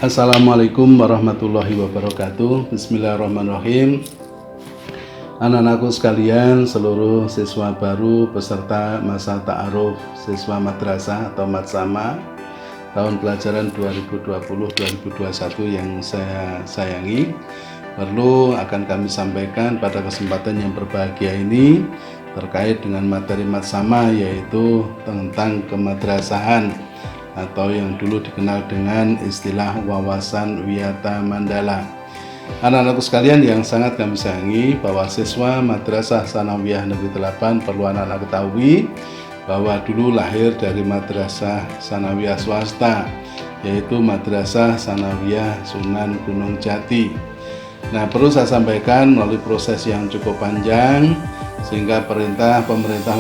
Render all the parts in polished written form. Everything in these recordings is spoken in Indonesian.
Assalamualaikum warahmatullahi wabarakatuh. Bismillahirrahmanirrahim. Anak-anakku sekalian, seluruh siswa baru peserta masa ta'aruf siswa madrasah atau matsama tahun pelajaran 2020-2021 yang saya sayangi, perlu akan kami sampaikan pada kesempatan yang berbahagia ini terkait dengan materi matsama, yaitu tentang kemadrasahan atau yang dulu dikenal dengan istilah wawasan wiyata mandala. Anak-anakku sekalian yang sangat kami sayangi, bahwa siswa Madrasah Tsanawiyah Negeri 8 perlu anak-anak ketahui bahwa dulu lahir dari Madrasah Tsanawiyah swasta, yaitu Madrasah Tsanawiyah Sunan Gunung Jati. Nah, perlu saya sampaikan melalui proses yang cukup panjang, sehingga pemerintah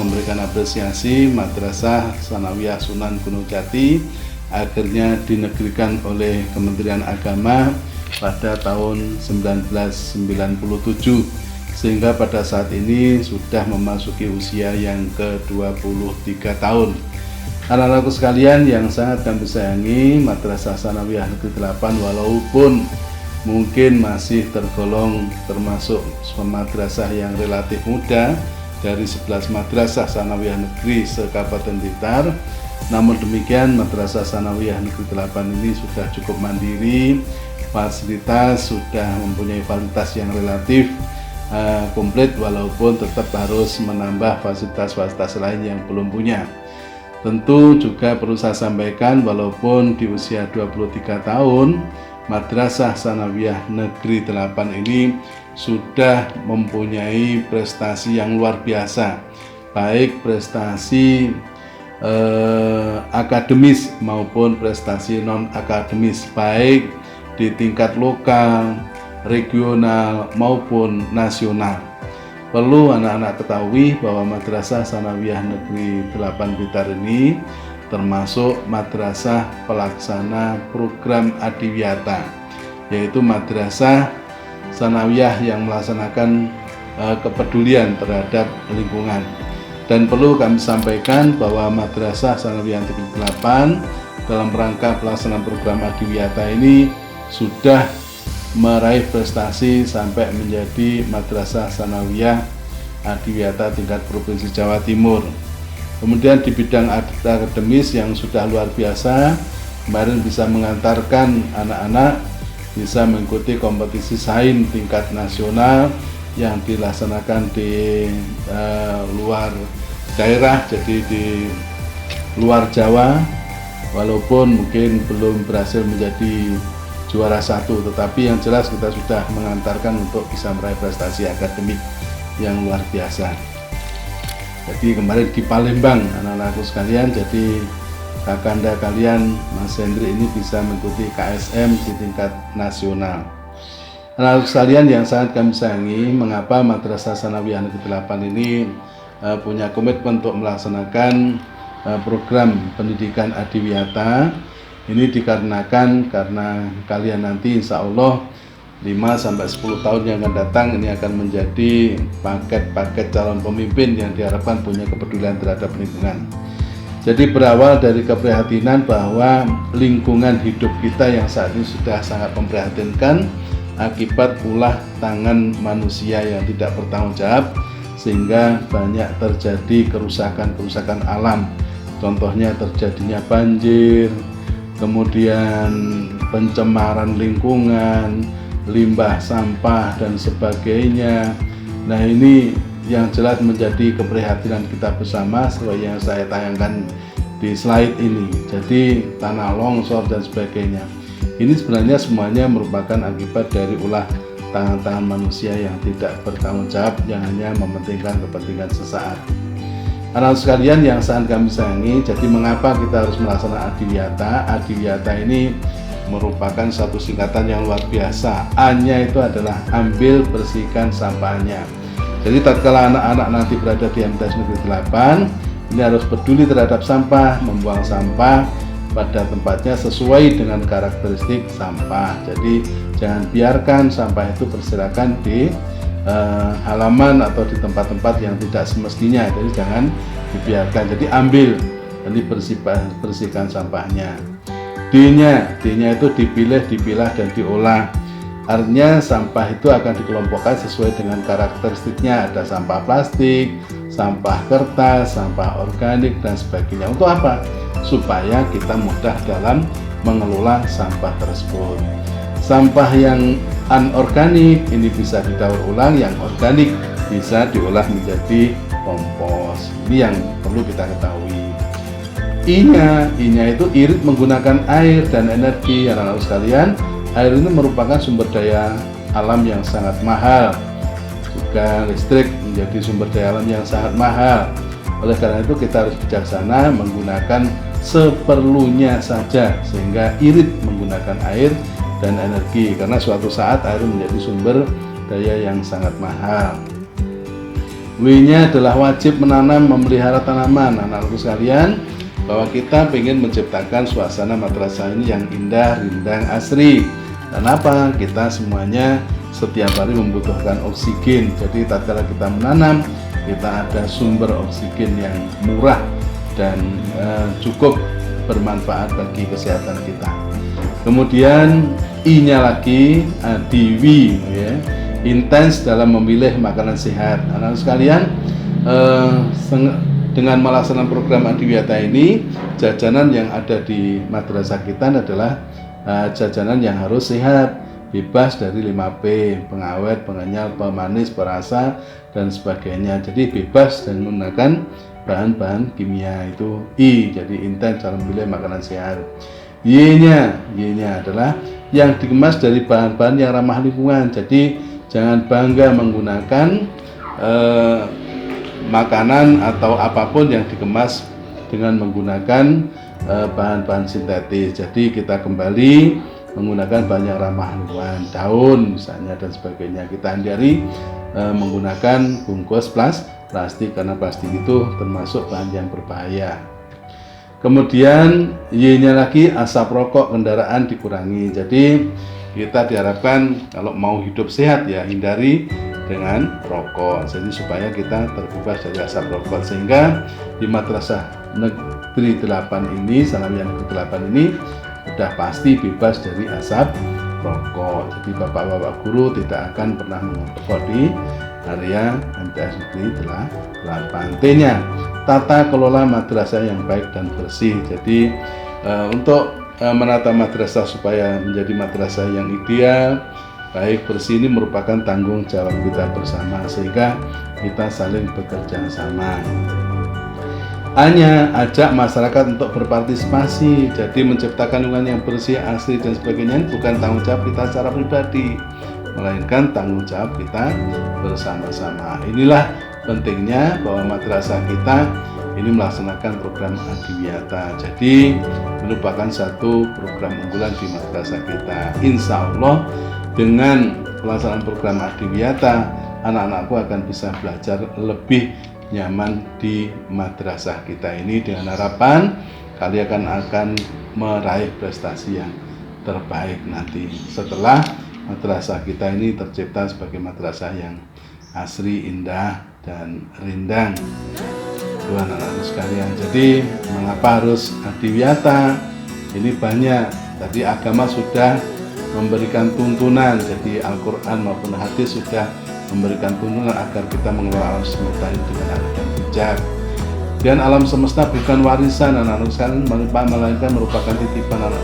memberikan apresiasi Madrasah Tsanawiyah Sunan Gunung Jati akhirnya dinegrikan oleh Kementerian Agama pada tahun 1997, sehingga pada saat ini sudah memasuki usia yang ke-23 tahun. Anak-anakku sekalian yang sangat kami sayangi, Madrasah Tsanawiyah Negeri 8 walaupun mungkin masih tergolong termasuk madrasah yang relatif muda dari 11 madrasah Tsanawiyah negeri se-Kabupaten Blitar. Namun demikian, Madrasah Tsanawiyah Negeri 8 ini sudah cukup mandiri, fasilitas sudah mempunyai fasilitas yang relatif komplit, walaupun tetap harus menambah fasilitas-fasilitas lain yang belum punya. Tentu juga perlu saya sampaikan, walaupun di usia 23 tahun Madrasah Tsanawiyah Negeri 8 ini sudah mempunyai prestasi yang luar biasa, baik prestasi akademis maupun prestasi non-akademis, baik di tingkat lokal, regional maupun nasional. Perlu anak-anak ketahui bahwa Madrasah Tsanawiyah Negeri 8 Blitar ini termasuk madrasah pelaksana program Adiwiyata, yaitu madrasah tsanawiyah yang melaksanakan kepedulian terhadap lingkungan. Dan perlu kami sampaikan bahwa Madrasah Tsanawiyah Negeri 8 dalam rangka pelaksanaan program Adiwiyata ini sudah meraih prestasi sampai menjadi Madrasah Tsanawiyah Adiwiyata tingkat Provinsi Jawa Timur. Kemudian di bidang akademis yang sudah luar biasa, kemarin bisa mengantarkan anak-anak bisa mengikuti kompetisi sains tingkat nasional yang dilaksanakan di luar daerah, jadi di luar Jawa, walaupun mungkin belum berhasil menjadi juara satu, tetapi yang jelas kita sudah mengantarkan untuk bisa meraih prestasi akademik yang luar biasa. Jadi kemarin di Palembang, anak-anakku sekalian, jadi kakanda kalian Mas Hendri ini bisa mengikuti KSM di tingkat nasional. Anak-anakku sekalian yang sangat kami sayangi, mengapa Madrasah Tsanawiyah Negeri 8 ini punya komitmen untuk melaksanakan program pendidikan Adiwiyata? Ini dikarenakan karena kalian nanti insya Allah 5-10 tahun yang akan datang ini akan menjadi paket-paket calon pemimpin yang diharapkan punya kepedulian terhadap lingkungan. Jadi berawal dari keprihatinan bahwa lingkungan hidup kita yang saat ini sudah sangat memprihatinkan akibat ulah tangan manusia yang tidak bertanggung jawab, sehingga banyak terjadi kerusakan-kerusakan alam. Contohnya terjadinya banjir, kemudian pencemaran lingkungan, limbah sampah dan sebagainya. Nah, ini yang jelas menjadi keprihatinan kita bersama seperti yang saya tayangkan di slide ini. Jadi tanah longsor dan sebagainya, ini sebenarnya semuanya merupakan akibat dari ulah tangan-tangan manusia yang tidak bertanggung jawab, yang hanya mementingkan kepentingan sesaat. Anak sekalian yang sangat kami sayangi, jadi mengapa kita harus melaksanakan Adiwiyata? Adiwiyata ini merupakan satu singkatan yang luar biasa. A-nya itu adalah ambil, bersihkan sampahnya. Jadi tatkala anak-anak nanti berada di MTS Negeri 8, ini harus peduli terhadap sampah, membuang sampah pada tempatnya sesuai dengan karakteristik sampah. Jadi jangan biarkan sampah itu berserakan di halaman atau di tempat-tempat yang tidak semestinya. Jadi jangan dibiarkan. Jadi ambil, nanti bersihkan sampahnya. D-nya itu dipilih, dipilah, dan diolah. Artinya sampah itu akan dikelompokkan sesuai dengan karakteristiknya. Ada sampah plastik, sampah kertas, sampah organik, dan sebagainya. Untuk apa? Supaya kita mudah dalam mengelola sampah tersebut. Sampah yang anorganik ini bisa didaur ulang, yang organik bisa diolah menjadi kompos. Ini yang perlu kita ketahui. I-nya itu irit menggunakan air dan energi. Anak-anak sekalian, air ini merupakan sumber daya alam yang sangat mahal. Juga listrik menjadi sumber daya alam yang sangat mahal. Oleh karena itu kita harus bijaksana menggunakan seperlunya saja, sehingga irit menggunakan air dan energi, karena suatu saat air menjadi sumber daya yang sangat mahal. W-nya adalah wajib menanam, memelihara tanaman. Anak-anak sekalian, bahwa kita ingin menciptakan suasana madrasah ini yang indah, rindang, asri. Dan apa? Kita semuanya setiap hari membutuhkan oksigen. Jadi tatkala kita menanam, kita ada sumber oksigen yang murah dan cukup bermanfaat bagi kesehatan kita. Kemudian I-nya lagi, diwi, ya, intens dalam memilih makanan sehat. Anak-anak sekalian, dengan melaksanakan program Adiwiyata ini, jajanan yang ada di madrasah kita adalah jajanan yang harus sehat, bebas dari 5P, pengawet, pengenyal, pemanis, perasa, dan sebagainya. Jadi bebas dan menggunakan bahan-bahan kimia, itu I, jadi intens dalam memilih makanan sehat. Y-nya adalah yang dikemas dari bahan-bahan yang ramah lingkungan. Jadi jangan bangga menggunakan makanan atau apapun yang dikemas dengan menggunakan bahan-bahan sintetis. Jadi kita kembali menggunakan bahan yang ramah lingkungan, daun misalnya dan sebagainya. Kita hindari menggunakan bungkus plastik, karena plastik itu termasuk bahan yang berbahaya. Kemudian Y-nya lagi, asap rokok kendaraan dikurangi. Jadi kita diharapkan kalau mau hidup sehat ya hindari dengan rokok, jadi supaya kita terbebas dari asap rokok. Sehingga di Madrasah Negeri 8 ini, Sanawiyah Negeri 8 ini sudah pasti bebas dari asap rokok. Jadi bapak-bapak guru tidak akan pernah merokok di area MTS Negeri 8. T-nya, tata kelola madrasah yang baik dan bersih. Jadi untuk menata madrasah supaya menjadi madrasah yang ideal, baik, bersih, ini merupakan tanggung jawab kita bersama, sehingga kita saling bekerja sama. A-nya, ajak masyarakat untuk berpartisipasi. Jadi menciptakan lingkungan yang bersih, asri, dan sebagainya bukan tanggung jawab kita secara pribadi, melainkan tanggung jawab kita bersama-sama. Inilah pentingnya bahwa madrasah kita ini melaksanakan program Adiwiyata. Jadi merupakan satu program unggulan di madrasah kita. Insya Allah dengan pelaksanaan program Adiwiyata, anak-anakku akan bisa belajar lebih nyaman di madrasah kita ini, dengan harapan kalian akan meraih prestasi yang terbaik nanti setelah madrasah kita ini tercipta sebagai madrasah yang asri, indah, dan rindang. Anak-anak sekalian, jadi mengapa harus Adiwiyata? Ini banyak, tadi agama sudah memberikan tuntunan, jadi Al-Quran maupun hadis sudah memberikan tuntunan agar kita mengelola alam semesta ini dengan adil dan bijak. Dan alam semesta bukan warisan anak-anak sekalian, melainkan merupakan titipan anak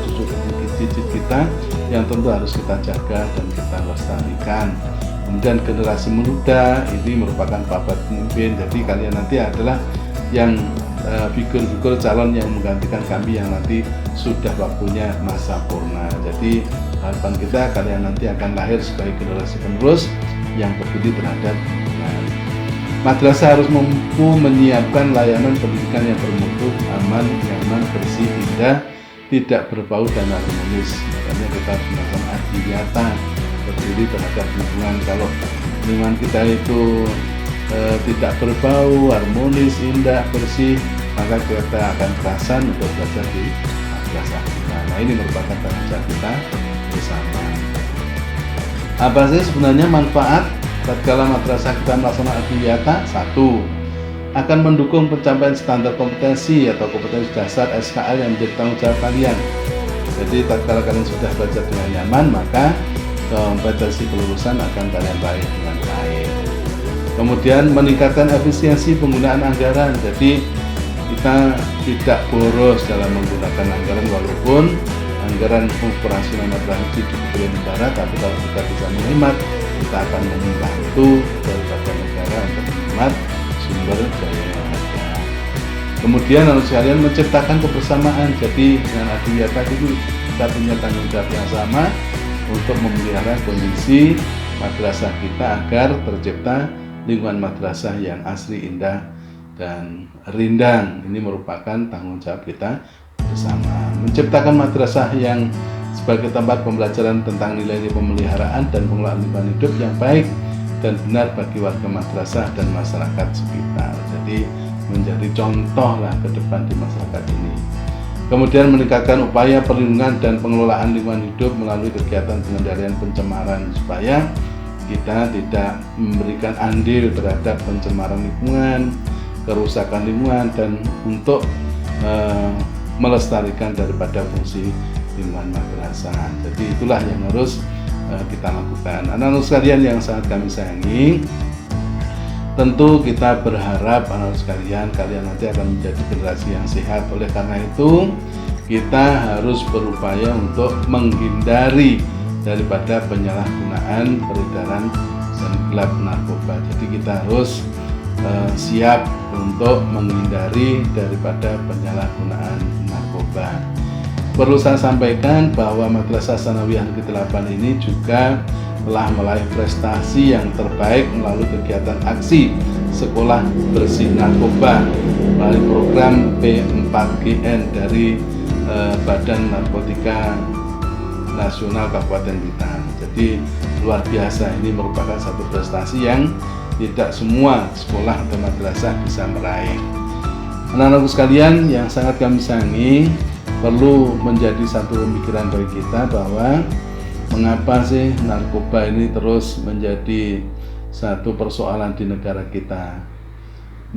cucu kita yang tentu harus kita jaga dan kita lestarikan. Kemudian generasi muda ini merupakan babat pemimpin, jadi kalian nanti adalah yang figur-figur calon yang menggantikan kami yang nanti sudah waktunya masa purna. Jadi harapan kita kalian nanti akan lahir sebagai generasi penerus yang peduli terhadap lingkungan. Madrasah harus mampu menyiapkan layanan pendidikan yang bermutu, aman, nyaman, bersih, indah, tidak berbau dan harmonis. Makanya kita harus melakukan Adiwiyata, peduli terhadap lingkungan. Kalau lingkungan kita itu tidak berbau, harmonis, indah, bersih, maka kita akan kerasan untuk belajar di madrasah kita. Nah, ini merupakan tanggung jawab kita bersama. Apa sih sebenarnya manfaat tatkala madrasah kita melaksanakan Adiwiyata? 1. Akan mendukung pencapaian standar kompetensi atau kompetensi dasar SKL yang menjadi tanggung jawab kalian. Jadi tatkala kalian sudah belajar dengan nyaman, maka kompetensi kelulusan akan kalian raih dengan baik. Kemudian meningkatkan efisiensi penggunaan anggaran. Jadi kita tidak boros dalam menggunakan anggaran, walaupun anggaran operasional madrasah dicukupi oleh negara, tapi kalau kita bisa menghemat, kita akan membantu daripada negara untuk menghemat sumber daya yang ada. Kemudian harus sekalian menciptakan kebersamaan. Jadi dengan adanya tadi itu kita punya tanggung jawab yang sama untuk memelihara kondisi madrasah kita agar tercipta lingkungan madrasah yang asri, indah, dan rindang. Ini merupakan tanggung jawab kita bersama. Menciptakan madrasah yang sebagai tempat pembelajaran tentang nilai-nilai pemeliharaan dan pengelolaan lingkungan hidup yang baik dan benar bagi warga madrasah dan masyarakat sekitar. Jadi menjadi contoh lah ke depan di masyarakat ini. Kemudian meningkatkan upaya perlindungan dan pengelolaan lingkungan hidup melalui kegiatan pengendalian pencemaran, supaya kita tidak memberikan andil terhadap pencemaran lingkungan, kerusakan lingkungan, dan untuk melestarikan daripada fungsi lingkungan madrasah. Jadi itulah yang harus kita lakukan. Anak-anak sekalian yang sangat kami sayangi, tentu kita berharap anak-anak sekalian, kalian nanti akan menjadi generasi yang sehat. Oleh karena itu kita harus berupaya untuk menghindari daripada penyalahgunaan, peredaran, dan gelap narkoba. Jadi kita harus siap untuk menghindari daripada penyalahgunaan narkoba. Perlu saya sampaikan bahwa Madrasah Tsanawiyah Negeri 8 ini juga telah meraih prestasi yang terbaik melalui kegiatan aksi sekolah bersih narkoba melalui program P4GN dari Badan Narkotika Nasional Kabupaten Blitar. Jadi luar biasa, ini merupakan satu prestasi yang tidak semua sekolah atau madrasah bisa meraih. Anak-anakku sekalian yang sangat kami sayangi, perlu menjadi satu pemikiran bagi kita bahwa mengapa sih narkoba ini terus menjadi satu persoalan di negara kita.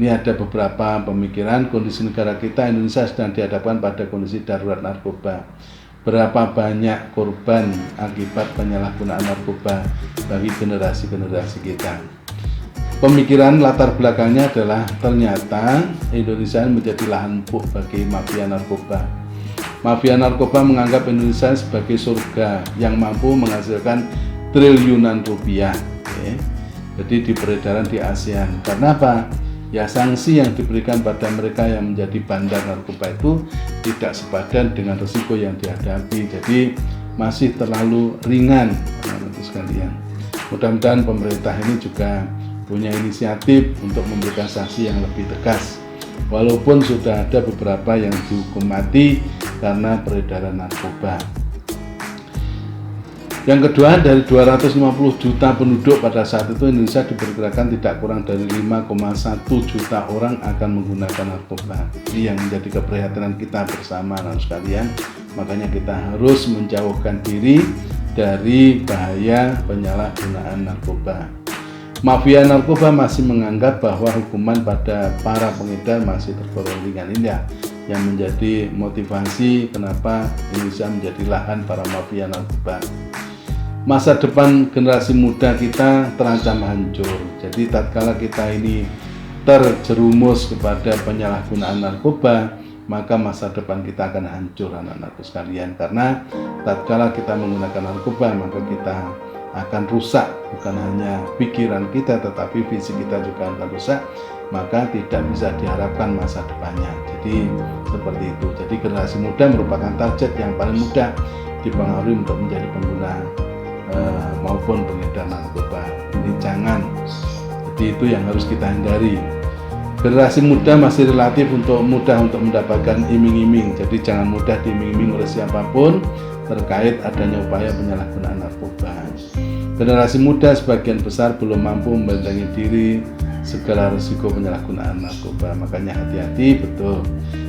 Ini ada beberapa pemikiran. Kondisi negara kita, Indonesia, sedang dihadapkan pada kondisi darurat narkoba. Berapa banyak korban akibat penyalahgunaan narkoba bagi generasi-generasi kita. Pemikiran latar belakangnya adalah ternyata Indonesia menjadi lahan empuk bagi mafia narkoba. Mafia narkoba menganggap Indonesia sebagai surga yang mampu menghasilkan triliunan rupiah. Jadi di peredaran di ASEAN. Karena apa? Ya, sanksi yang diberikan pada mereka yang menjadi bandar narkoba itu tidak sepadan dengan risiko yang dihadapi. Jadi masih terlalu ringan, teman-teman sekalian. Mudah-mudahan pemerintah ini juga punya inisiatif untuk memberikan sanksi yang lebih tegas. Walaupun sudah ada beberapa yang dihukum mati karena peredaran narkoba. Yang kedua, dari 250 juta penduduk pada saat itu, Indonesia diperkirakan tidak kurang dari 5,1 juta orang akan menggunakan narkoba. Ini yang menjadi keprihatinan kita bersama, anak sekalian. Makanya kita harus menjauhkan diri dari bahaya penyalahgunaan narkoba. Mafia narkoba masih menganggap bahwa hukuman pada para pengedar masih tergolong ringan. Ini yang menjadi motivasi kenapa Indonesia menjadi lahan para mafia narkoba. Masa depan generasi muda kita terancam hancur. Jadi tatkala kita ini terjerumus kepada penyalahgunaan narkoba, maka masa depan kita akan hancur, anak-anakku sekalian. Karena tatkala kita menggunakan narkoba, maka kita akan rusak, bukan hanya pikiran kita tetapi fisik kita juga akan rusak, maka tidak bisa diharapkan masa depannya. Jadi seperti itu. Jadi generasi muda merupakan target yang paling mudah dipengaruhi untuk menjadi pengguna maupun pengedar narkoba. Ini jangan. Jadi itu yang harus kita hindari. Generasi muda masih relatif mudah untuk mendapatkan iming-iming. Jadi jangan mudah diiming-iming oleh siapapun terkait adanya upaya penyalahgunaan narkoba. Generasi muda sebagian besar belum mampu membentengi diri segala risiko penyalahgunaan narkoba. Makanya hati-hati betul.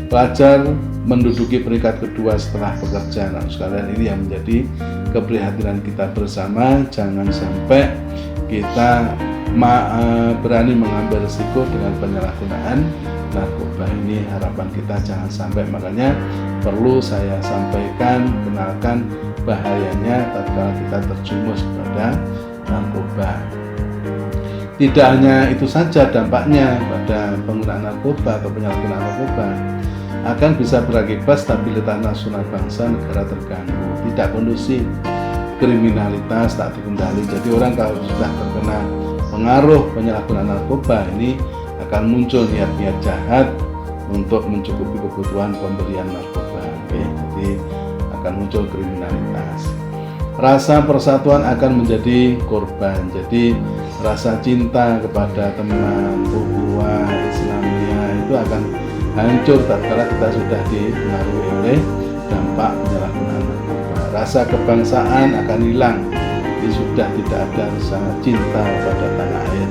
Pelajar menduduki peringkat kedua setelah pekerja. Nah, sekalian ini yang menjadi keprihatinan kita bersama. Jangan sampai kita berani mengambil risiko dengan penyalahgunaan narkoba ini harapan kita jangan sampai. Makanya perlu saya sampaikan, kenalkan bahayanya tatkala kita terjumus pada narkoba. Tidak hanya itu saja dampaknya pada penggunaan narkoba atau penyalahgunaan narkoba akan bisa berakibat stabilitas nasional bangsa negara terganggu, tidak kondusif, kriminalitas tak dikendali. Jadi orang kalau sudah terkena pengaruh penyalahgunaan narkoba ini akan muncul niat-niat jahat untuk mencukupi kebutuhan pemberian narkoba. Jadi akan muncul kriminalitas. Rasa persatuan akan menjadi korban. Jadi rasa cinta kepada teman, ukhuwah Islamiyah itu akan hancur tatkala kita sudah dipengaruhi oleh dampak penyalahgunaan narkoba. Rasa kebangsaan akan hilang. Jadi sudah tidak ada rasa cinta pada tanah air.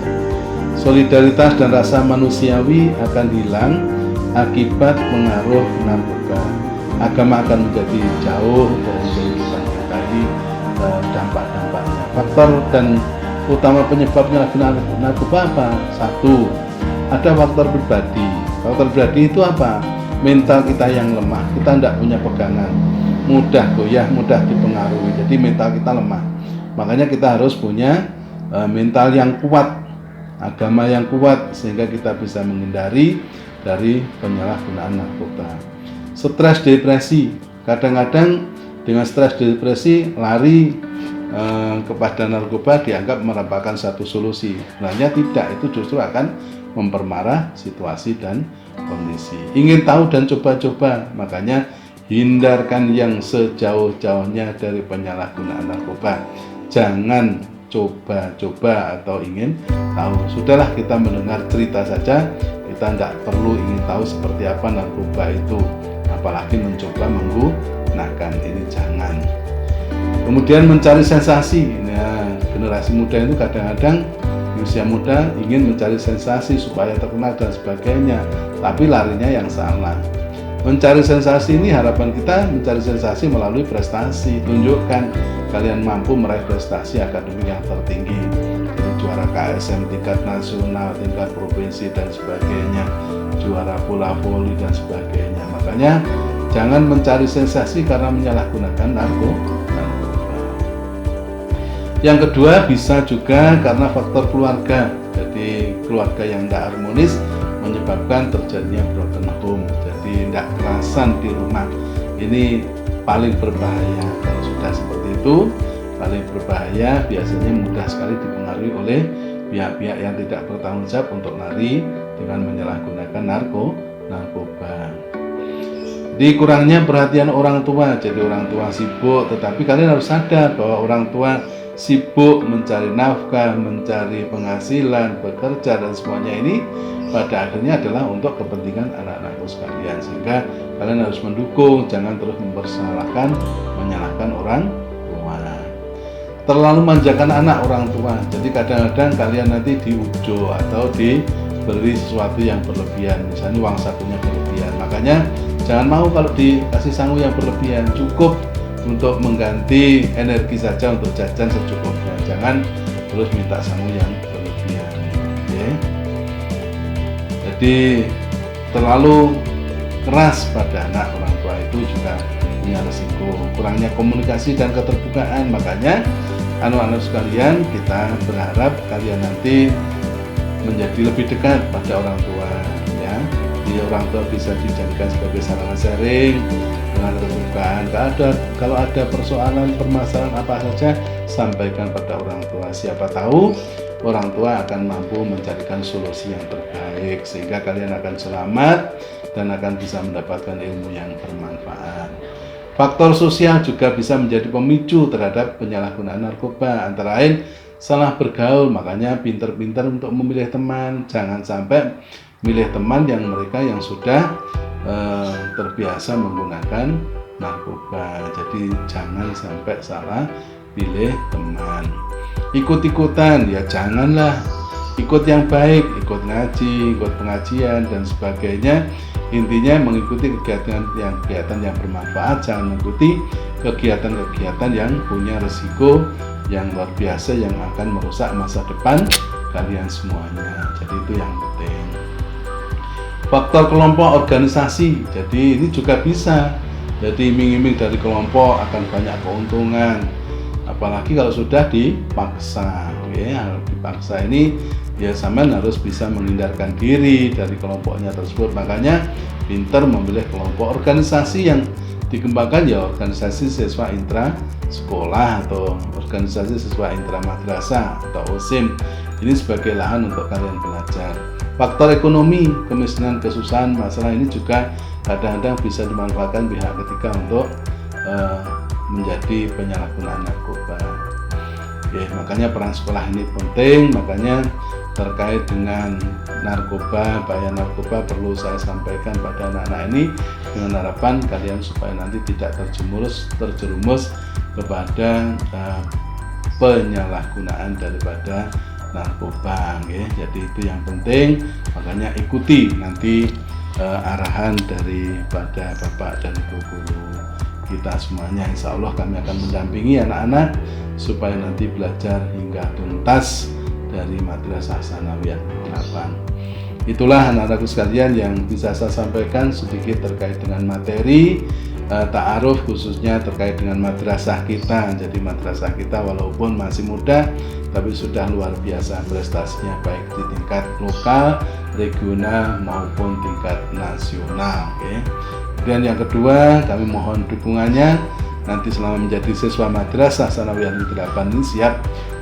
Solidaritas dan rasa manusiawi akan hilang akibat pengaruh narkoba. Agama akan menjadi jauh dari kehidupan kita ini. Dampak-dampaknya, faktor dan utama penyebab penyalahgunaan narkoba apa? Satu, ada faktor pribadi. Faktor pribadi itu apa? Mental kita yang lemah, kita tidak punya pegangan, mudah goyah, mudah dipengaruhi. Jadi mental kita lemah. Makanya kita harus punya mental yang kuat, agama yang kuat, sehingga kita bisa menghindari dari penyalahgunaan narkoba. Stres, depresi, kadang-kadang dengan stres depresi lari kepada narkoba dianggap merupakan satu solusi. Sebenarnya tidak, itu justru akan memperparah situasi dan kondisi. Ingin tahu dan coba-coba, makanya hindarkan yang sejauh-jauhnya dari penyalahgunaan narkoba. Jangan coba-coba atau ingin tahu. Sudahlah, kita mendengar cerita saja, kita tidak perlu ingin tahu seperti apa narkoba itu, apalagi mencoba menggunakan, ini jangan. Kemudian mencari sensasi. Nah, generasi muda itu kadang-kadang di usia muda ingin mencari sensasi supaya terkenal dan sebagainya, tapi larinya yang salah. Mencari sensasi ini, harapan kita mencari sensasi melalui prestasi. Tunjukkan kalian mampu meraih prestasi akademik yang tertinggi, jadi juara KSM tingkat nasional, tingkat provinsi dan sebagainya, juara bola voli dan sebagainya. Makanya jangan mencari sensasi karena menyalahgunakan narkoba. Yang kedua, bisa juga karena faktor keluarga. Jadi keluarga yang tidak harmonis menyebabkan terjadinya broken home. Jadi tidak kerasan di rumah. Ini paling berbahaya. Kalau sudah seperti itu, paling berbahaya, biasanya mudah sekali dipengaruhi oleh pihak-pihak yang tidak bertanggung jawab untuk lari dengan menyalahgunakan narkoba. Di kurangnya perhatian orang tua. Jadi orang tua sibuk, tetapi kalian harus sadar bahwa orang tua sibuk mencari nafkah, mencari penghasilan, bekerja dan semuanya ini pada akhirnya adalah untuk kepentingan anak-anakku sekalian. Sehingga kalian harus mendukung, jangan terus menyalahkan orang tua. Terlalu manjakan anak orang tua. Jadi kadang-kadang kalian nanti diujo atau diberi sesuatu yang berlebihan, misalnya uang sakunya berlebihan. Makanya jangan mau kalau dikasih sangu yang berlebihan, cukup untuk mengganti energi saja untuk jajan secukupnya. Jangan terus minta sangu yang berlebihan. Okay? Jadi terlalu keras pada anak orang tua itu juga punya risiko. Kurangnya komunikasi dan keterbukaan. Makanya anak-anak sekalian, kita berharap kalian nanti menjadi lebih dekat pada orang tua, ya. Jadi orang tua bisa dijadikan sebagai sarana sharing dengan keterbukaan. Kalau ada persoalan, permasalahan apa saja, sampaikan pada orang tua. Siapa tahu orang tua akan mampu mencarikan solusi yang terbaik, sehingga kalian akan selamat dan akan bisa mendapatkan ilmu yang bermanfaat. Faktor sosial juga bisa menjadi pemicu terhadap penyalahgunaan narkoba, antara lain salah bergaul. Makanya pintar-pintar untuk memilih teman. Jangan sampai milih teman yang sudah terbiasa menggunakan narkoba. Jadi jangan sampai salah pilih teman. Ikut-ikutan, ya janganlah. Ikut yang baik, ikut ngaji, ikut pengajian dan sebagainya. Intinya mengikuti kegiatan yang bermanfaat. Jangan mengikuti kegiatan-kegiatan yang punya risiko yang luar biasa yang akan merusak masa depan kalian semuanya. Jadi itu yang penting. Faktor kelompok organisasi, jadi ini juga bisa. Jadi iming-iming dari kelompok akan banyak keuntungan, apalagi kalau sudah dipaksa. Ya, dipaksa ini ya sampean harus bisa menghindarkan diri dari kelompoknya tersebut. Makanya pinter memilih kelompok organisasi yang dikembangkan, ya organisasi siswa intra sekolah atau organisasi siswa intra madrasah atau OSIM. Ini sebagai lahan untuk kalian belajar. Faktor ekonomi, kemiskinan, kesusahan, masalah ini juga kadang-kadang bisa dimanfaatkan pihak ketiga untuk menjadi penyalahgunaan narkoba. Oke, makanya peran sekolah ini penting. Makanya terkait dengan narkoba, bahaya narkoba perlu saya sampaikan pada anak-anak ini dengan harapan kalian supaya nanti tidak terjerumus kepada penyalahgunaan daripada narkoba, ya. Jadi itu yang penting. Makanya ikuti nanti arahan daripada Bapak dan Ibu guru kita semuanya. Insya Allah kami akan mendampingi anak-anak supaya nanti belajar hingga tuntas dari Madrasah Tsanawiyah 8. Itulah anak-anakku sekalian yang bisa saya sampaikan sedikit terkait dengan materi ta'aruf, khususnya terkait dengan madrasah kita. Jadi madrasah kita walaupun masih muda tapi sudah luar biasa prestasinya, baik di tingkat lokal, regional maupun tingkat nasional. Oke. Kemudian yang kedua, kami mohon dukungannya nanti selama menjadi siswa Madrasah Tsanawiyah Negeri 8 ini siap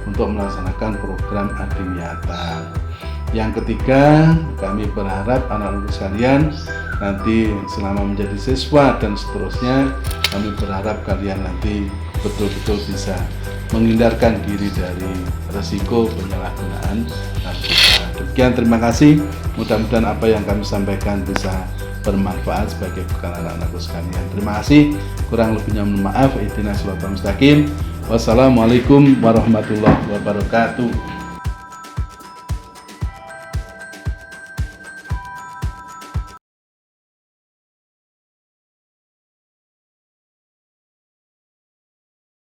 untuk melaksanakan program Adimyata. Yang ketiga, kami berharap anak-anak sekalian nanti selama menjadi siswa dan seterusnya, kami berharap kalian nanti betul-betul bisa menghindarkan diri dari resiko penyalahgunaan narkoba. Demikian, terima kasih. Mudah-mudahan apa yang kami sampaikan bisa bermanfaat sebagai bekal anak-anakku sekalian. Terima kasih. Kurang lebihnya mohon maaf. Ihdinas siratal mustaqim. Wassalamualaikum warahmatullahi wabarakatuh.